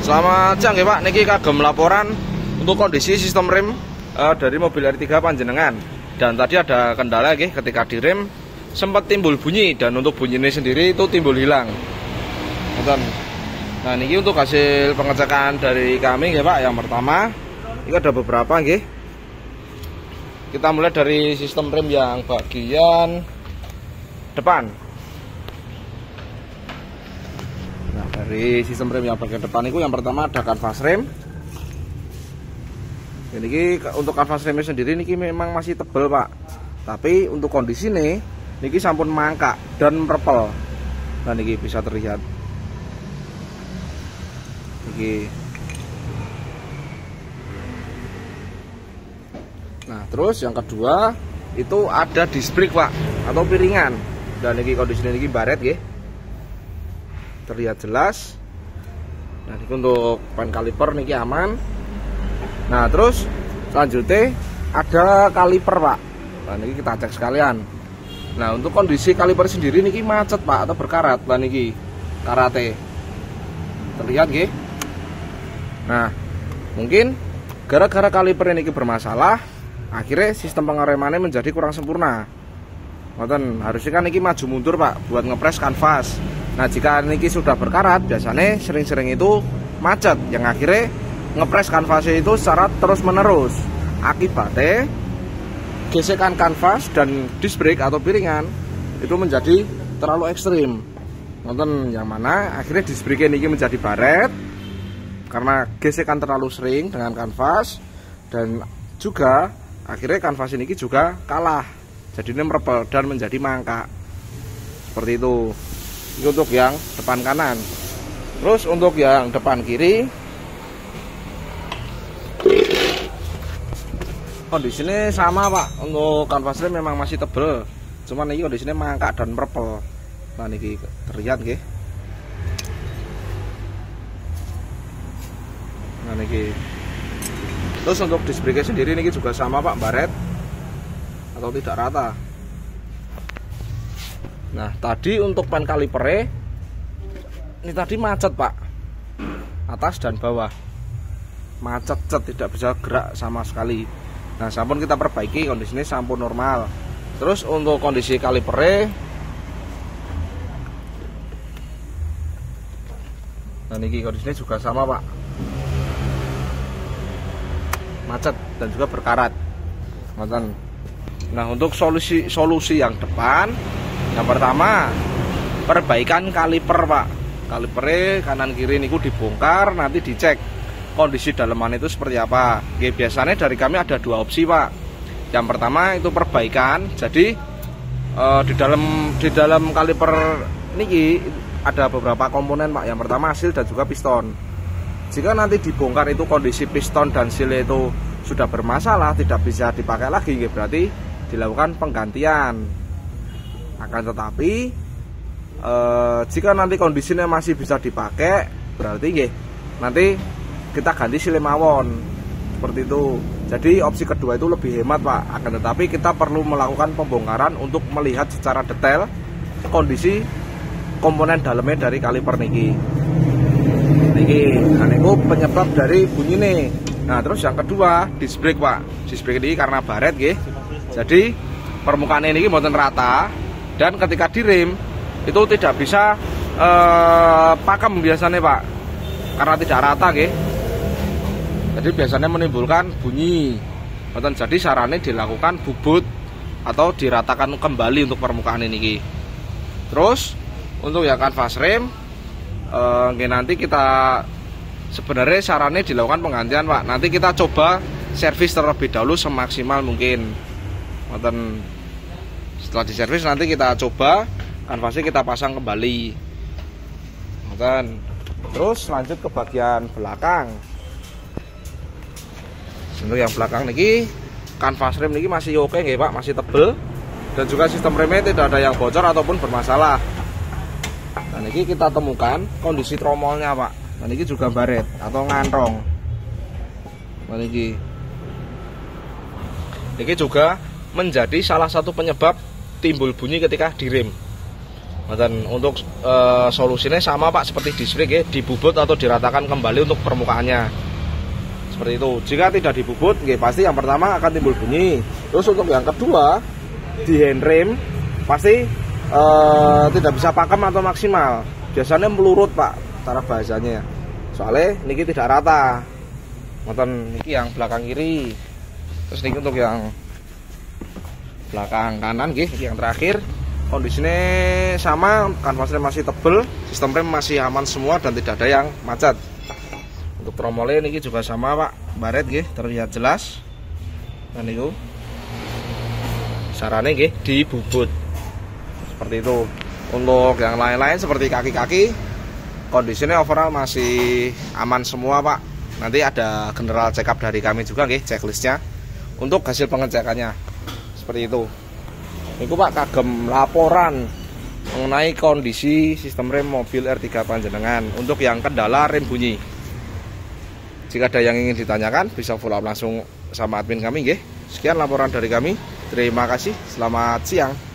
Selamat siang ya Pak, niki kagem laporan untuk kondisi sistem rem dari mobil R3 panjenengan. Dan tadi ada kendala ya, ketika direm sempat timbul bunyi, dan untuk bunyi ini sendiri itu timbul hilang. Nah niki untuk hasil pengecekan dari kami ya Pak. Yang pertama, ini ada beberapa ya. Kita mulai dari sistem rem yang bagian depan. Nah, dari sistem rem yang bagian depan itu yang pertama ada kanvas rem. Ini untuk kanvas remnya sendiri niki memang masih tebel Pak. Tapi untuk kondisi niki sampun mangkak dan merepel. Nah niki bisa terlihat. Niki. Nah terus yang kedua itu ada disc brake Pak, atau piringan. Dan niki kondisinya niki baret ya, terlihat jelas. Nah ini untuk pan kaliper niki aman. Nah terus selanjutnya ada kaliper Pak. Nah niki kita cek sekalian. Nah untuk kondisi kaliper sendiri niki macet Pak, atau berkarat. Nah niki karate terlihat ya. Nah mungkin gara-gara kaliper niki bermasalah, akhirnya sistem pengeremannya menjadi kurang sempurna. Harusnya kan niki maju mundur Pak buat ngepres kanvas. Nah jika niki sudah berkarat, biasanya sering-sering itu macet, yang akhirnya ngepres kanvasnya itu secara terus menerus. Akibatnya gesekan kanvas dan disc brake atau piringan itu menjadi terlalu ekstrim. Yang mana akhirnya disc brake niki menjadi baret karena gesekan terlalu sering dengan kanvas, dan juga akhirnya kanvas ini juga kalah, jadinya merepel dan menjadi mangkak seperti itu. Ini untuk yang depan kanan. Terus untuk yang depan kiri, kondisinya sama Pak. Untuk kanvas rem memang masih tebel, cuman ini kondisinya mangkak dan merepel. Nah ini terlihat nggih. Nah ini. Terus untuk disc brake sendiri ini juga sama Pak, baret atau tidak rata. Nah tadi untuk pan kaliper ini tadi macet Pak, atas dan bawah macet, tidak bisa gerak sama sekali. Nah sampun kita perbaiki, kondisinya sampun normal. Terus untuk kondisi kaliper, nah ini kondisinya juga sama Pak, macet dan juga berkarat. Nah untuk solusi yang depan, yang pertama perbaikan kaliper Pak. Kalipernya kanan kiri niku dibongkar, nanti dicek kondisi daleman itu seperti apa. Oke, biasanya dari kami ada dua opsi Pak. Yang pertama itu perbaikan. Jadi di dalam kaliper niki ada beberapa komponen Pak. Yang pertama seal dan juga piston. Jika nanti dibongkar itu kondisi piston dan seal itu sudah bermasalah, tidak bisa dipakai lagi, berarti dilakukan penggantian. Akan tetapi jika nanti kondisinya masih bisa dipakai, berarti nanti kita ganti seal mawon, seperti itu. Jadi opsi kedua itu lebih hemat Pak. Akan tetapi kita perlu melakukan pembongkaran untuk melihat secara detail kondisi komponen dalamnya dari kaliper niki. Nah itu penyebab dari bunyi nih. Nah terus yang kedua disc brake Pak. Disc brake ini karena baret jadi permukaan ini mboten rata, dan ketika direm itu tidak bisa pakem biasanya Pak, karena tidak rata jadi biasanya menimbulkan bunyi. Jadi sarannya dilakukan bubut atau diratakan kembali untuk permukaan ini. Terus untuk yang kanvas rem, nanti kita sebenarnya sarannya dilakukan penggantian Pak. Nanti kita coba servis terlebih dahulu semaksimal mungkin. Setelah diservis nanti kita coba kanvasnya kita pasang kembali. Terus lanjut ke bagian belakang. Untuk yang belakang niki kanvas rem niki masih oke Pak, masih tebel, dan juga sistem remnya tidak ada yang bocor ataupun bermasalah. Nah niki kita temukan kondisi tromolnya Pak. Nah niki juga baret atau ngantrong. Nah niki juga menjadi salah satu penyebab timbul bunyi ketika direm. Dan untuk solusinya sama Pak seperti display ya, dibubut atau diratakan kembali untuk permukaannya. Seperti itu. Jika tidak dibubut, pasti yang pertama akan timbul bunyi. Terus untuk yang kedua, di handrem pasti tidak bisa pakem atau maksimal. Biasanya melurut Pak, cara bahasanya. Soalnya niki tidak rata. Nonton niki yang belakang kiri. Terus niki untuk yang belakang kanan niki yang terakhir. Kondisinya sama, kanvasnya masih tebel, sistem rem masih aman semua dan tidak ada yang macet. Untuk tromolnya ini juga sama Pak, baret terlihat jelas. Dan itu sarannya dibubut seperti itu. Untuk yang lain-lain seperti kaki-kaki, kondisinya overall masih aman semua Pak. Nanti ada general check up dari kami juga checklistnya untuk hasil pengecekannya seperti itu. Ini Pak kagem laporan mengenai kondisi sistem rem mobil R3 panjenengan untuk yang kendala rem bunyi. Jika ada yang ingin ditanyakan bisa follow up langsung sama admin kami. Sekian laporan dari kami. Terima kasih. Selamat siang.